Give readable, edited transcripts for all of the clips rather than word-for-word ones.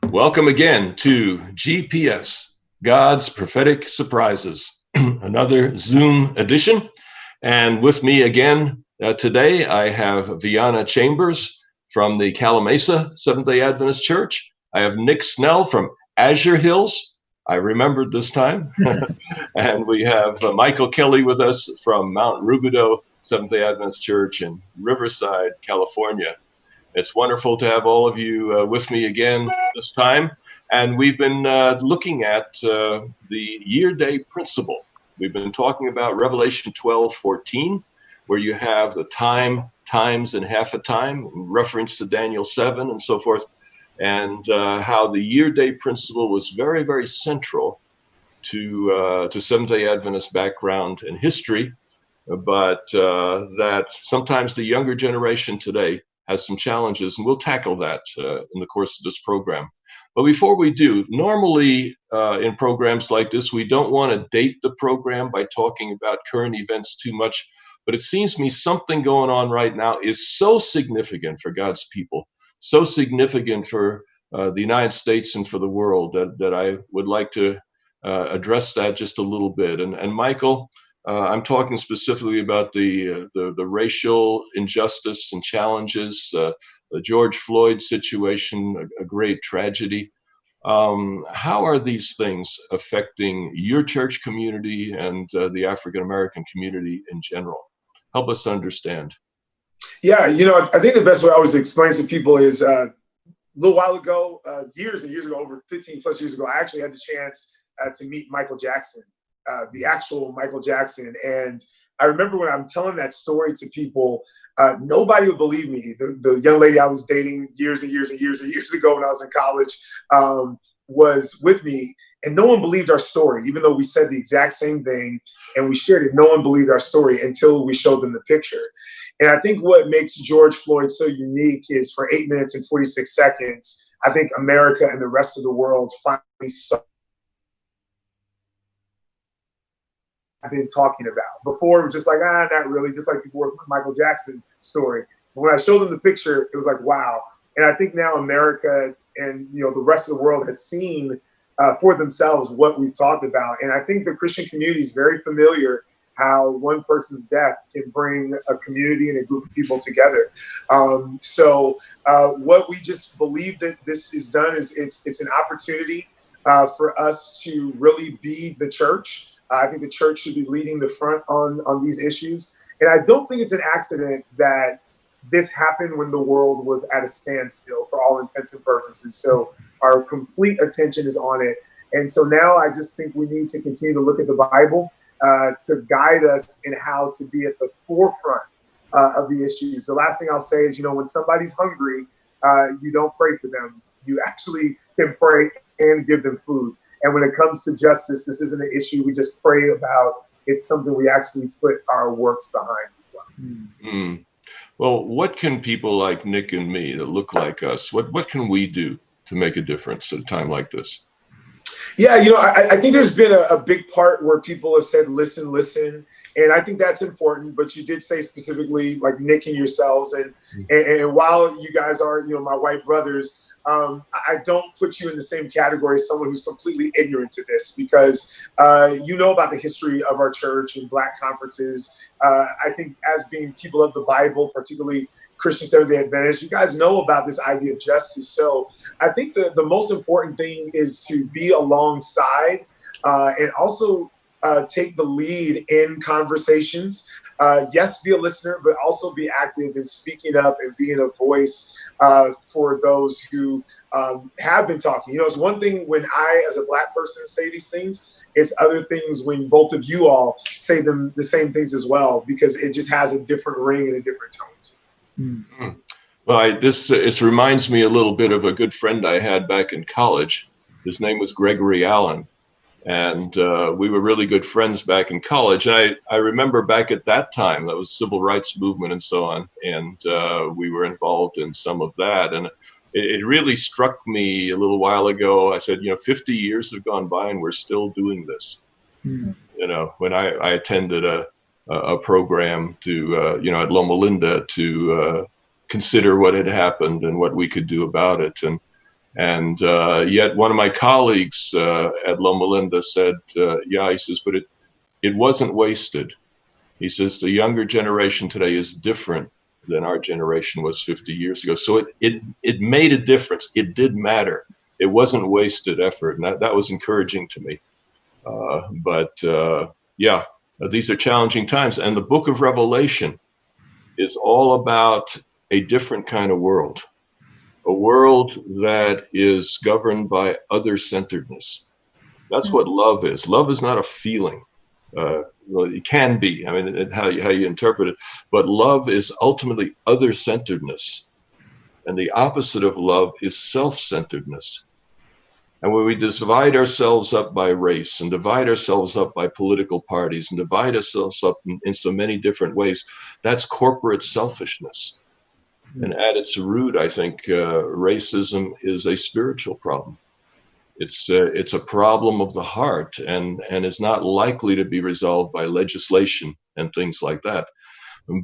Welcome again to GPS, God's Prophetic Surprises, another Zoom edition. And with me again today, I have Vianna Chambers from the Calimesa Seventh-day Adventist Church. I have Nick Snell from Azure Hills. I remembered this time. And we have Michael Kelly with us from Mount Rubidoux Seventh-day Adventist Church in Riverside, California. It's wonderful to have all of you with me again this time. And we've been looking at the year-day principle. We've been talking about Revelation 12:14, where you have the time, times, and half a time, reference to Daniel 7 and so forth, and how the year-day principle was very, very central to Seventh-day Adventist background and history, but that sometimes the younger generation today has some challenges, and we'll tackle that in the course of this program. But before we do, normally in programs like this, we don't want to date the program by talking about current events too much, but it seems to me something going on right now is so significant for God's people, so significant for the United States and for the world that I would like to address that just a little bit. And Michael, I'm talking specifically about the racial injustice and challenges, the George Floyd situation, a great tragedy. How are these things affecting your church community and the African American community in general? Help us understand. Yeah, I think the best way I always explain to people is a little while ago, years and years ago, over 15 plus years ago, I actually had the chance to meet Michael Jackson. The actual Michael Jackson. And I remember when I'm telling that story to people, nobody would believe me. The young lady I was dating years and years and years and years ago when I was in college was with me, and no one believed our story, even though we said the exact same thing and we shared it. No one believed our story until we showed them the picture. And I think what makes George Floyd so unique is for 8 minutes and 46 seconds, I think America and the rest of the world finally saw I've been talking about. Before it was just like, not really, just like people with Michael Jackson story. But when I showed them the picture, it was like, wow. And I think now America and the rest of the world has seen for themselves what we've talked about. And I think the Christian community is very familiar how one person's death can bring a community and a group of people together. So what we just believe that this is done is it's an opportunity for us to really be the church. I think the church should be leading the front on these issues. And I don't think it's an accident that this happened when the world was at a standstill for all intents and purposes. So our complete attention is on it. And so now I just think we need to continue to look at the Bible to guide us in how to be at the forefront of the issues. The last thing I'll say is, when somebody's hungry, you don't pray for them. You actually can pray and give them food. And when it comes to justice, this isn't an issue we just pray about. It's something we actually put our works behind as well. Mm. Well, what can people like Nick and me that look like us, what can we do to make a difference at a time like this? Yeah, I think there's been a big part where people have said, listen. And I think that's important. But you did say specifically, like Nick and yourselves. And while you guys are, my white brothers, I don't put you in the same category as someone who's completely ignorant to this, because you know about the history of our church and Black conferences. I think as being people of the Bible, particularly Christian Seventh-day Adventists, you guys know about this idea of justice. So I think the most important thing is to be alongside and also take the lead in conversations. Yes, be a listener, but also be active in speaking up and being a voice for those who have been talking. It's one thing when I, as a Black person, say these things. It's other things when both of you all say them the same things as well, because it just has a different ring and a different tone. Mm-hmm. Well, it reminds me a little bit of a good friend I had back in college. His name was Gregory Allen. And we were really good friends back in college. And I remember back at that time, that was civil rights movement and so on. And we were involved in some of that. And it really struck me a little while ago. I said, 50 years have gone by and we're still doing this. Mm-hmm. When I attended a program to, at Loma Linda to consider what had happened and what we could do about it. And And yet one of my colleagues at Loma Linda said, yeah, he says, but it wasn't wasted. He says the younger generation today is different than our generation was 50 years ago. So it made a difference. It did matter. It wasn't wasted effort. And that was encouraging to me. Yeah, these are challenging times. And the book of Revelation is all about a different kind of world, a world that is governed by other-centeredness. That's what love is. Love is not a feeling. Well, it can be, I mean, how you interpret it, but love is ultimately other-centeredness. And the opposite of love is self-centeredness. And when we divide ourselves up by race and divide ourselves up by political parties and divide ourselves up in so many different ways, that's corporate selfishness. And at its root, I think racism is a spiritual problem. It's a problem of the heart, and is not likely to be resolved by legislation and things like that.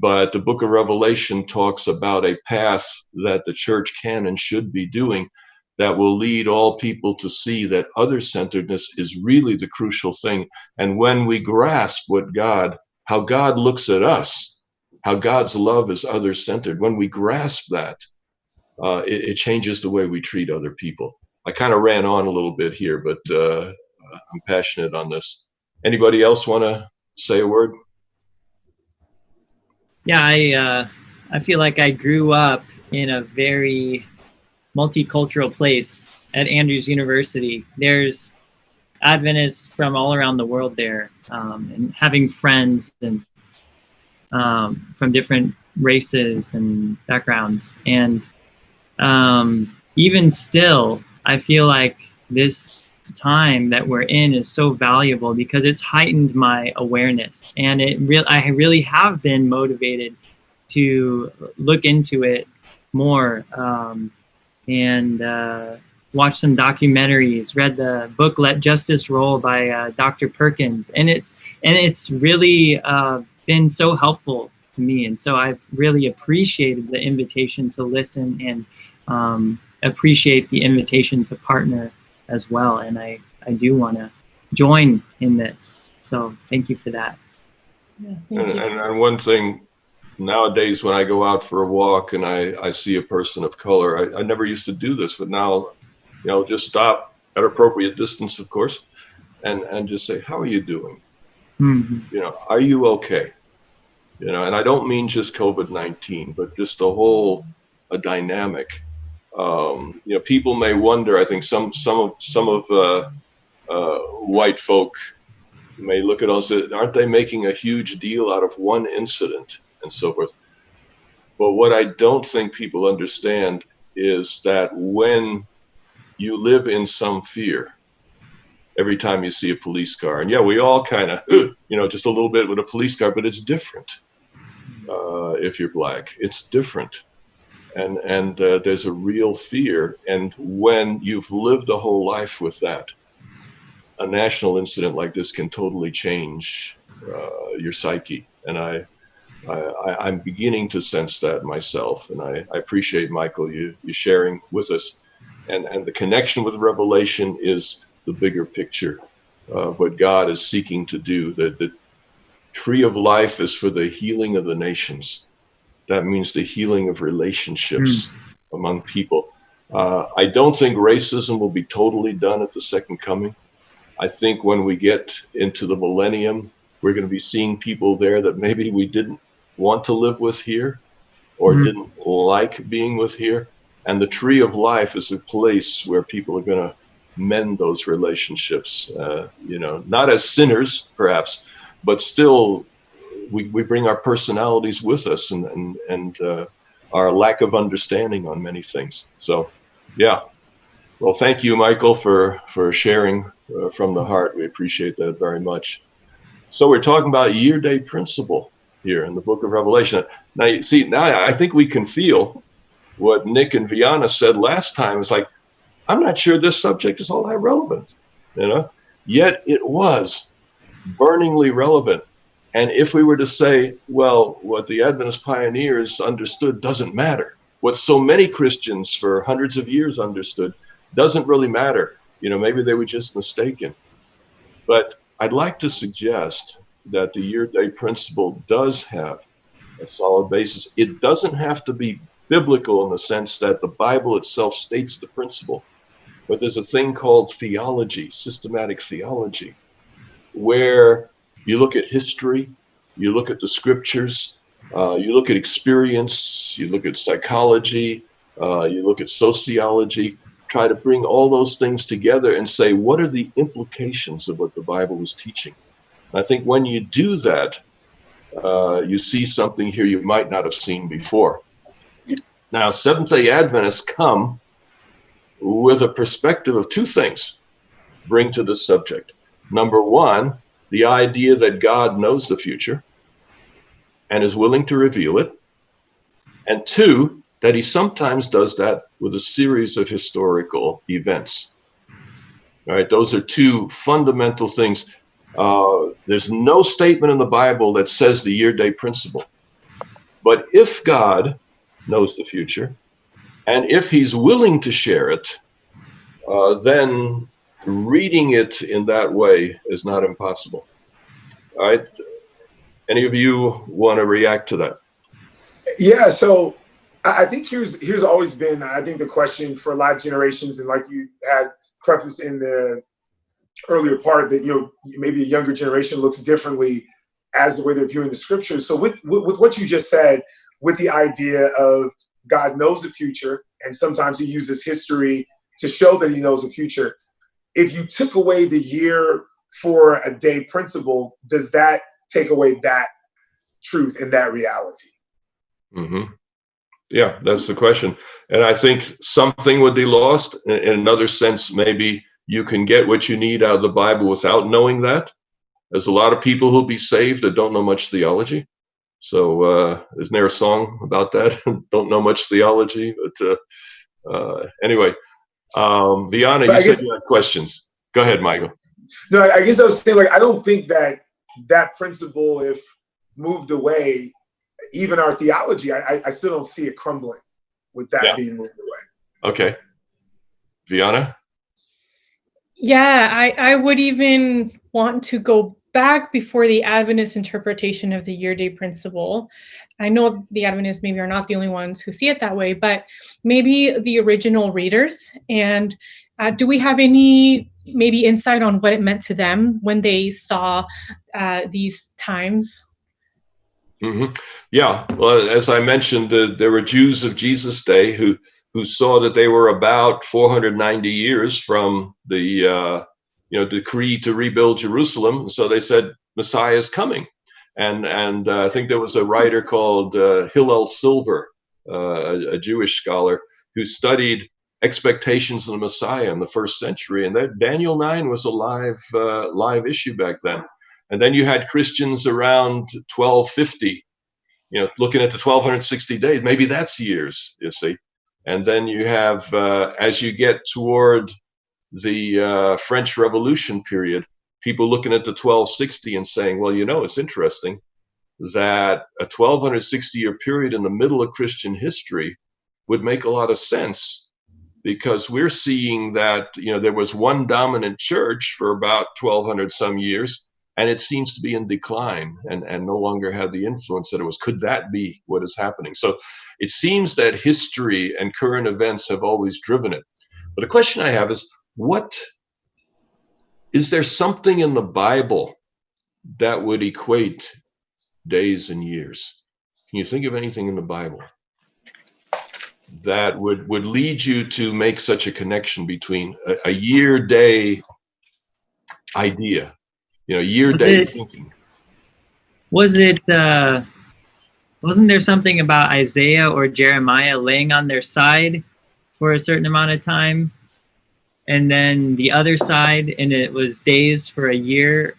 But the book of Revelation talks about a path that the church can and should be doing that will lead all people to see that other-centeredness is really the crucial thing. And when we grasp how God looks at us, how God's love is other-centered, when we grasp that, it changes the way we treat other people. I kind of ran on a little bit here, but I'm passionate on this. Anybody else want to say a word? Yeah, I feel like I grew up in a very multicultural place at Andrews University. There's Adventists from all around the world there, and having friends and from different races and backgrounds. And even still, I feel like this time that we're in is so valuable because it's heightened my awareness, and I really have been motivated to look into it more, and watch some documentaries, read the book Let Justice Roll by Dr. Perkins, and it's really been so helpful to me. And so I've really appreciated the invitation to listen, and appreciate the invitation to partner as well. And I do want to join in this. So thank you for that. Yeah, and one thing, nowadays when I go out for a walk and I see a person of color, I never used to do this, but now, just stop at appropriate distance, of course, and just say, how are you doing? Mm-hmm. Are you okay? And I don't mean just COVID-19, but just the whole dynamic. People may wonder, I think some of white folk may look at us, aren't they making a huge deal out of one incident and so forth? But what I don't think people understand is that when you live in some fear, every time you see a police car, and yeah, we all kind of, just a little bit with a police car, but it's different. If you're black, it's different. And there's a real fear. And when you've lived a whole life with that, a national incident like this can totally change your psyche. And I'm beginning to sense that myself. And I appreciate, Michael, you sharing with us. And the connection with Revelation is the bigger picture of what God is seeking to do. The tree of life is for the healing of the nations. That means the healing of relationships among people. I don't think racism will be totally done at the second coming. I think when we get into the millennium, we're going to be seeing people there that maybe we didn't want to live with here or didn't like being with here. And the tree of life is a place where people are going to mend those relationships, not as sinners, perhaps, but still we bring our personalities with us and our lack of understanding on many things. So, yeah. Well, thank you, Michael, for sharing from the heart. We appreciate that very much. So we're talking about year-day principle here in the book of Revelation. Now, you see, now I think we can feel what Nick and Viana said last time. It's like, I'm not sure this subject is all that relevant, Yet it was burningly relevant. And if we were to say, well, what the Adventist pioneers understood doesn't matter, what so many Christians for hundreds of years understood Doesn't really matter. Maybe they were just mistaken. But I'd like to suggest that the year-day principle does have a solid basis. It doesn't have to be biblical in the sense that the Bible itself states the principle, but there's a thing called theology, systematic theology, where you look at history, you look at the scriptures, you look at experience, you look at psychology, you look at sociology, try to bring all those things together and say, what are the implications of what the Bible is teaching? I think when you do that, you see something here you might not have seen before. Now, Seventh-day Adventists come with a perspective of two things bring to this subject. Number one, the idea that God knows the future and is willing to reveal it. And two, that he sometimes does that with a series of historical events. All right, those are two fundamental things. There's no statement in the Bible that says the year-day principle. But if God knows the future, and if he's willing to share it, then reading it in that way is not impossible. All right. Any of you want to react to that? Yeah, so I think here's always been, I think, the question for a lot of generations, and like you had prefaced in the earlier part, that maybe a younger generation looks differently as the way they're viewing the scriptures. So with what you just said, with the idea of God knows the future, and sometimes he uses history to show that he knows the future. If you took away the year for a day principle, does that take away that truth and that reality? Mm-hmm. Yeah, that's the question. And I think something would be lost. In another sense, maybe you can get what you need out of the Bible without knowing that. There's a lot of people who'll be saved that don't know much theology. So isn't there a song about that? Don't know much theology. But anyway, Viana, you said you had questions. Go ahead, Michael. No, I guess I was saying, like, I don't think that principle, if moved away, even our theology, I still don't see it crumbling with that being moved away. Okay. Viana? Yeah, I would even want to go back before the Adventist interpretation of the year-day principle. I know the Adventists maybe are not the only ones who see it that way, but maybe the original readers. And do we have any maybe insight on what it meant to them when they saw these times? Mm-hmm. Yeah, well, as I mentioned, there were Jews of Jesus' day who saw that they were about 490 years from the decree to rebuild Jerusalem. So they said Messiah is coming, and I think there was a writer called Hillel Silver, a Jewish scholar, who studied expectations of the Messiah in the first century, and that Daniel 9 was a live issue back then. And then you had Christians around 1250, looking at the 1260 days. Maybe that's years, you see. And then you have, as you get toward the French Revolution period, people looking at the 1260 and saying, well, it's interesting that a 1260-year period in the middle of Christian history would make a lot of sense, because we're seeing that, there was one dominant church for about 1200 some years, and it seems to be in decline and no longer have the influence that it was. Could that be what is happening? So it seems that history and current events have always driven it. But the question I have is, is there something in the Bible that would equate days and years? Can you think of anything in the Bible that would lead you to make such a connection between a year-day idea? Year-day thinking. Wasn't there something about Isaiah or Jeremiah laying on their side for a certain amount of time, and then the other side, and it was days for a year?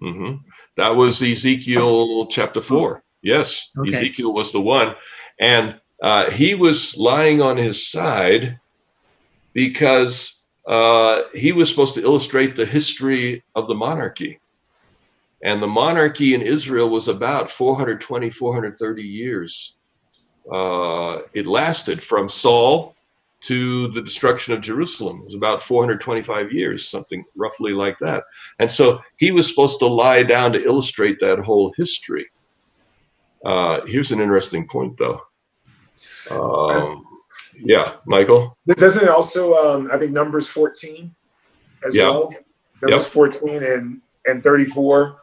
Mm-hmm. That was Ezekiel chapter 4. Yes, okay. Ezekiel was the one. And he was lying on his side because he was supposed to illustrate the history of the monarchy. And the monarchy in Israel was about 420, 430 years. It lasted from Saul to the destruction of Jerusalem. It was about 425 years, something roughly like that. And so he was supposed to lie down to illustrate that whole history. Here's an interesting point, though. Yeah, Michael? Doesn't it also, I think, Numbers 14 as well? Numbers 14 and 34.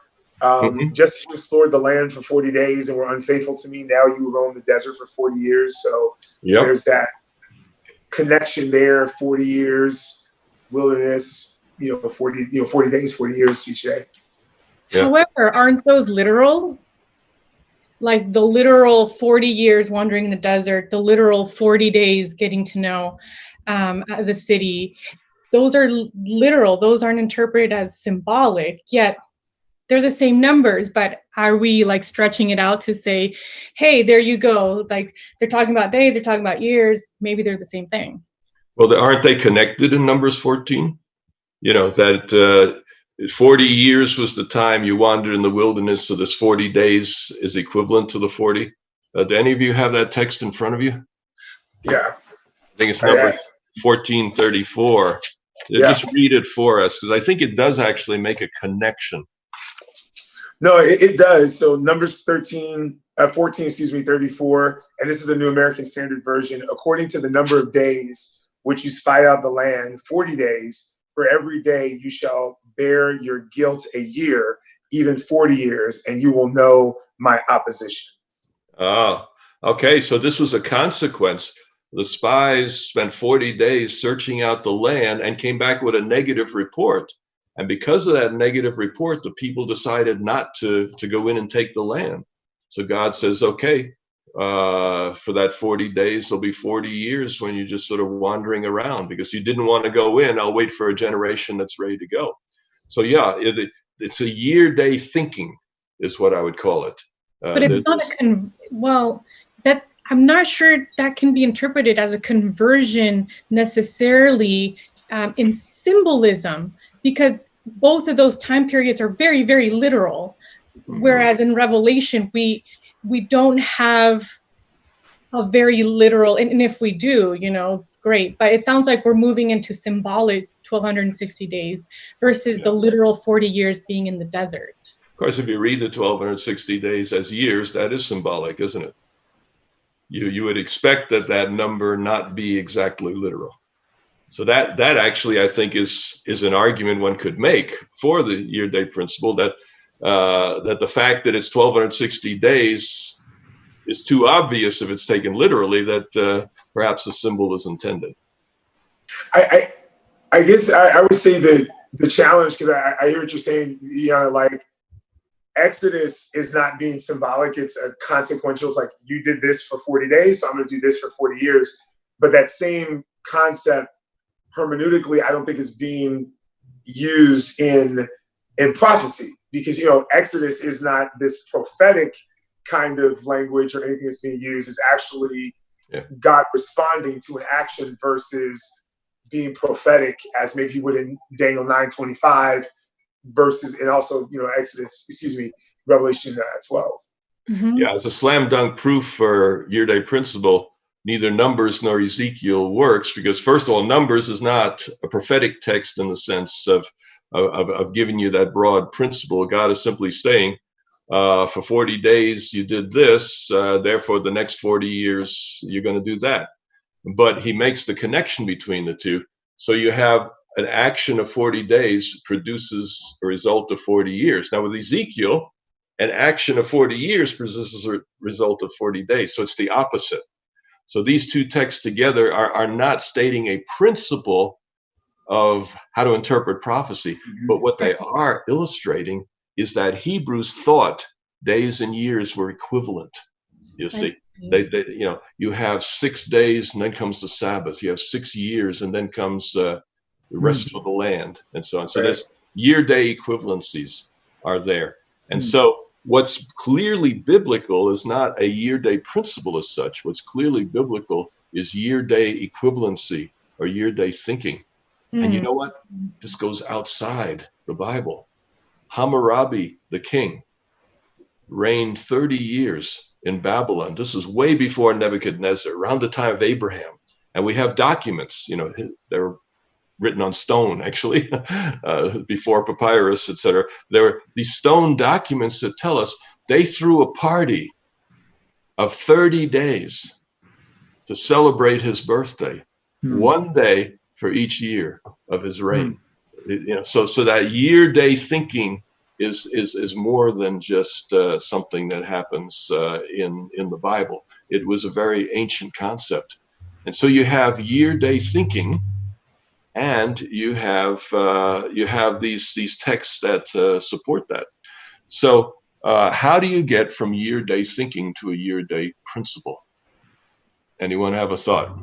Just as you explored the land for 40 days and were unfaithful to me, now you roam the desert for 40 years. So there's that connection there. 40 years, wilderness, 40 days, 40 years each day. Yeah. However, aren't those literal? Like the literal 40 years wandering in the desert, the literal 40 days getting to know the city. Those are literal. Those aren't interpreted as symbolic, yet they're the same numbers. But are we like stretching it out to say, hey, there you go. Like they're talking about days, they're talking about years. Maybe they're the same thing. Well, aren't they connected in Numbers 14? That 40 years was the time you wandered in the wilderness, so this 40 days is equivalent to the 40. Do any of you have that text in front of you? Yeah. I think it's Numbers 14:34. Just read it for us, because I think it does actually make a connection. No, it does. So Numbers 14, 34, and this is a New American Standard Version. According to the number of days which you spy out the land, 40 days, for every day you shall bear your guilt a year, even 40 years, and you will know my opposition. Oh, okay. So this was a consequence. The spies spent 40 days searching out the land and came back with a negative report. And because of that negative report, the people decided not to go in and take the land. So God says, okay, for that 40 days, there'll be 40 years when you're just sort of wandering around because you didn't want to go in. I'll wait for a generation that's ready to go. So yeah, it's a year-day thinking is what I would call it. But it's not that I'm not sure that can be interpreted as a conversion necessarily in symbolism, because both of those time periods are very, very literal. Whereas in Revelation, we don't have a very literal, and if we do, great. But it sounds like we're moving into symbolic 1260 days versus the literal 40 years being in the desert. Of course, if you read the 1260 days as years, that is symbolic, isn't it? You would expect that number not be exactly literal. So that actually, I think, is an argument one could make for the year-day principle, that the fact that it's 1260 days is too obvious if it's taken literally, that perhaps a symbol is intended. I guess I would say that the challenge, because I hear what you're saying, like Exodus is not being symbolic. It's a consequential. It's like, you did this for 40 days, so I'm going to do this for 40 years. But that same concept hermeneutically, I don't think is being used in prophecy, because, Exodus is not this prophetic kind of language or anything that's being used. It's actually God responding to an action versus being prophetic, as maybe he would in Daniel 9:25 versus, and also, Revelation 12. Mm-hmm. Yeah, as a slam dunk proof for year-day principle, neither Numbers nor Ezekiel works, because first of all, Numbers is not a prophetic text in the sense of giving you that broad principle. God is simply saying, for 40 days you did this, therefore the next 40 years you're going to do that. But he makes the connection between the two. So you have an action of 40 days produces a result of 40 years. Now with Ezekiel, an action of 40 years produces a result of 40 days. So it's the opposite. So these two texts together are not stating a principle of how to interpret prophecy, but what they are illustrating is that Hebrews thought days and years were equivalent. You see, you have 6 days and then comes the Sabbath. You have 6 years and then comes the rest of the land, and so on. So there's year-day equivalencies are there. And so what's clearly biblical is not a year-day principle as such. What's clearly biblical is year-day equivalency or year-day thinking. And you know what? This goes outside the Bible. Hammurabi, the king, reigned 30 years in Babylon. This is way before Nebuchadnezzar, around the time of Abraham. And we have documents, they're written on stone, actually, before papyrus, etc. There were these stone documents that tell us they threw a party of 30 days to celebrate his birthday, one day for each year of his reign. So that year-day thinking is more than just something that happens in the Bible. It was a very ancient concept. And so you have year-day thinking, and you have these texts that support that. So how do you get from year-day thinking to a year-day principle? Anyone have a thought?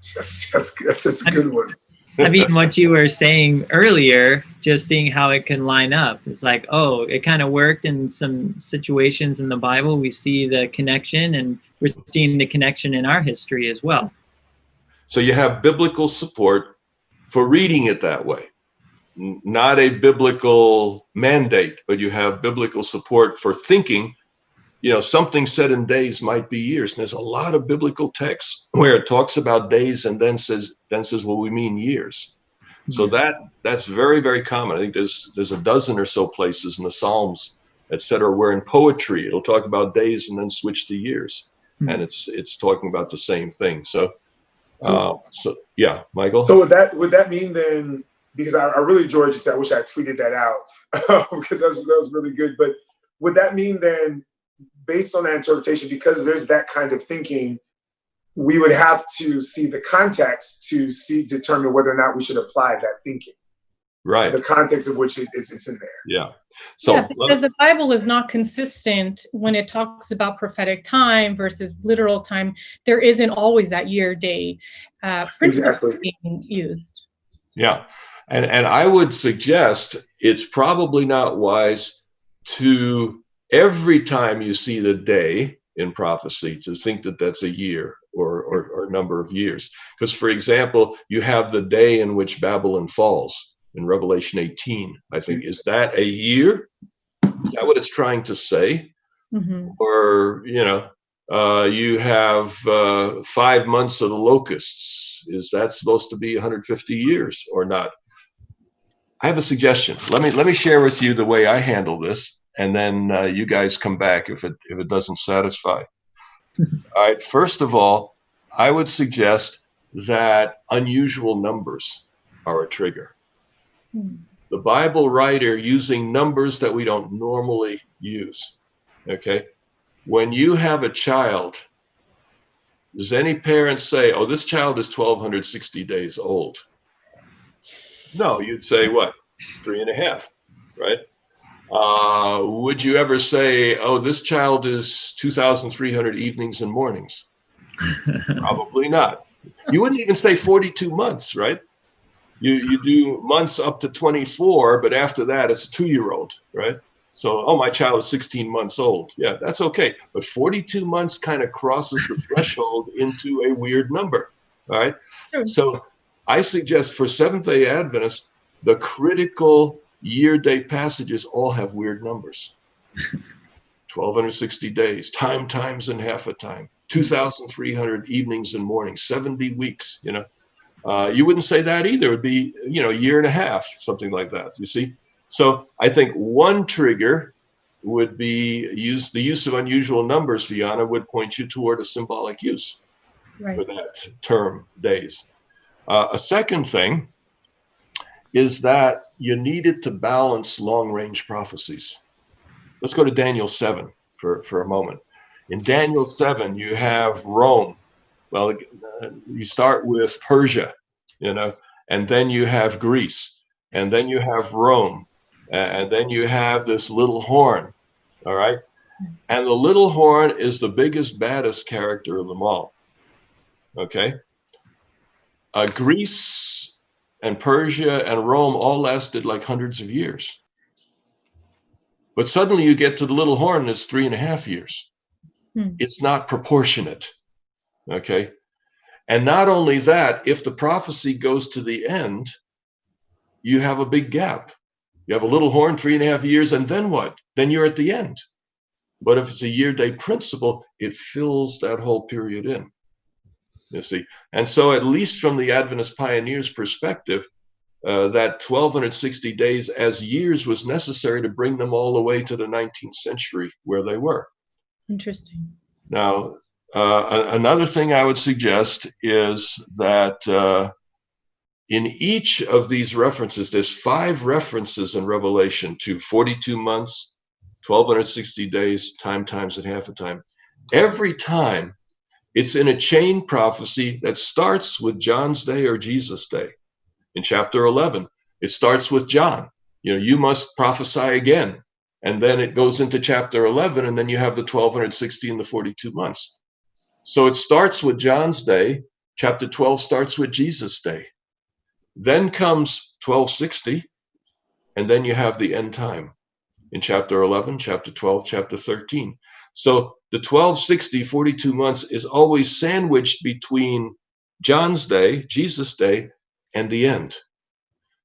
That's a good one. I mean, what you were saying earlier, just seeing how it can line up. It's like, oh, it kind of worked in some situations in the Bible. We see the connection, and we're seeing the connection in our history as well. So you have biblical support for reading it that way. Not a biblical mandate, but you have biblical support for thinking, something said in days might be years. And there's a lot of biblical texts where it talks about days and then says, well, we mean years. So that's very, very common. I think there's a dozen or so places in the Psalms, et cetera, where in poetry, it'll talk about days and then switch to years. And it's talking about the same thing. So yeah, Michael. So would that mean then, because I really enjoyed what you said, I wish I had tweeted that out because that was really good. But would that mean then, based on that interpretation, because there's that kind of thinking, we would have to see the context to determine whether or not we should apply that thinking. Right. The context of which it's in there. Yeah. So because the Bible is not consistent when it talks about prophetic time versus literal time. There isn't always that year-day principle being used. Yeah. And I would suggest it's probably not wise to, every time you see the day in prophecy, to think that that's a year or a number of years. Because, for example, you have the day in which Babylon falls in Revelation 18, I think. Is that a year? Is that what it's trying to say? Or, you have 5 months of the locusts. Is that supposed to be 150 years or not? I have a suggestion. Let me share with you the way I handle this, and then you guys come back if it doesn't satisfy. All right. First of all, I would suggest that unusual numbers are a trigger. The Bible writer using numbers that we don't normally use. Okay. When you have a child, does any parent say, oh, this child is 1,260 days old? No, you'd say what? 3.5, right? Would you ever say, oh, this child is 2,300 evenings and mornings? Probably not. You wouldn't even say 42 months, right? You do months up to 24, but after that, it's a 2-year-old, right? So, oh, my child is 16 months old. Yeah, that's okay. But 42 months kind of crosses the threshold into a weird number, all right? Sure. So I suggest for Seventh-day Adventists, the critical year-day passages all have weird numbers. 1,260 days, times and half a time, 2,300 evenings and mornings, 70 weeks, You wouldn't say that either. It would be, a year and a half, something like that, you see? So I think one trigger would be the use of unusual numbers, Viana, would point you toward a symbolic use for that term, days. A second thing is that you needed to balance long-range prophecies. Let's go to Daniel 7 for a moment. In Daniel 7, you have Rome. Well, you start with Persia, and then you have Greece, and then you have Rome, and then you have this little horn, all right? And the little horn is the biggest, baddest character of them all, okay? Greece and Persia and Rome all lasted like hundreds of years. But suddenly you get to the little horn, and it's 3.5 years. It's not proportionate, okay? And not only that, if the prophecy goes to the end, you have a big gap. You have a little horn, 3.5 years, and then what? Then you're at the end. But if it's a year-day principle, it fills that whole period in, you see. And so at least from the Adventist pioneers' perspective, that 1260 days as years was necessary to bring them all the way to the 19th century where they were. Interesting. Now, another thing I would suggest is that in each of these references, there's 5 references in Revelation to 42 months, 1260 days, times and half a time. Every time it's in a chain prophecy that starts with John's day or Jesus' day. In chapter 11, it starts with John. You know, you must prophesy again. And then it goes into chapter 11, and then you have the 1260 and the 42 months. So it starts with John's day. Chapter 12 starts with Jesus' day. Then comes 1260, and then you have the end time in chapter 11, chapter 12, chapter 13. So the 1260, 42 months is always sandwiched between John's day, Jesus' day, and the end.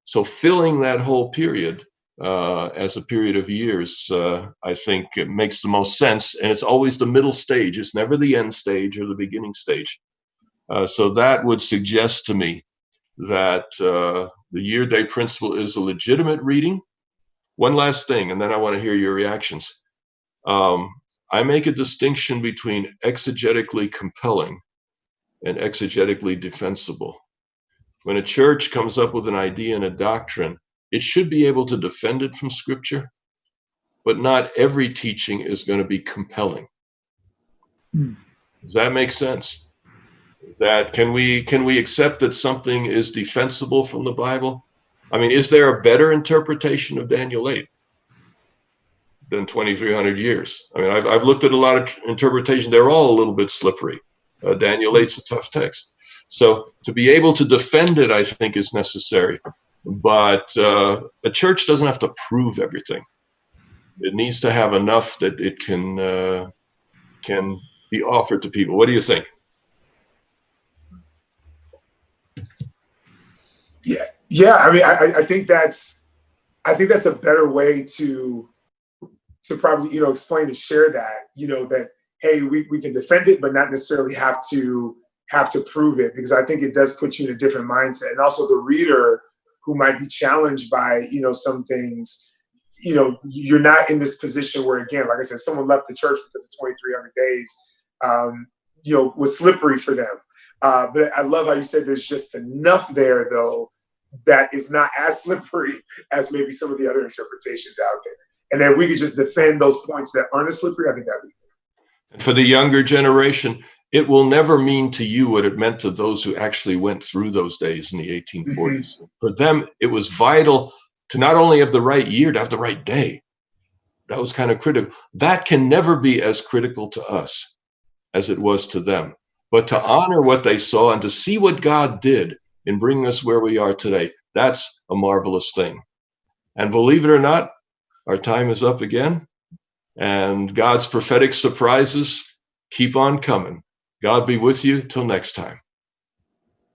So filling that whole period as a period of years, I think it makes the most sense. And it's always the middle stage. It's never the end stage or the beginning stage. So that would suggest to me that the year-day principle is a legitimate reading. One last thing, and then I want to hear your reactions. I make a distinction between exegetically compelling and exegetically defensible. When a church comes up with an idea and a doctrine, it should be able to defend it from Scripture, but not every teaching is going to be compelling. Does that make sense? That can we accept that something is defensible from the Bible? I mean, is there a better interpretation of Daniel 8 than 2,300 years? I mean, I've looked at a lot of interpretations. They're all a little bit slippery. Daniel 8's a tough text. So to be able to defend it, I think, is necessary. But a church doesn't have to prove everything. It needs to have enough that it can be offered to people. What do you think? Yeah. I mean, I think that's a better way to probably, explain and share that, that, hey, we can defend it, but not necessarily have to prove it, because I think it does put you in a different mindset. And also the reader who might be challenged by, some things, you're not in this position where, again, like I said, someone left the church because of 2,300 days, was slippery for them. But I love how you said there's just enough there, though, that is not as slippery as maybe some of the other interpretations out there. And then we could just defend those points that aren't as slippery. I think that'd be good. And for the younger generation, it will never mean to you what it meant to those who actually went through those days in the 1840s. Mm-hmm. For them, it was vital to not only have the right year, to have the right day. That was kind of critical. That can never be as critical to us as it was to them. But to honor what they saw and to see what God did in bringing us where we are today, that's a marvelous thing. And believe it or not, our time is up again. And God's prophetic surprises keep on coming. God be with you till next time.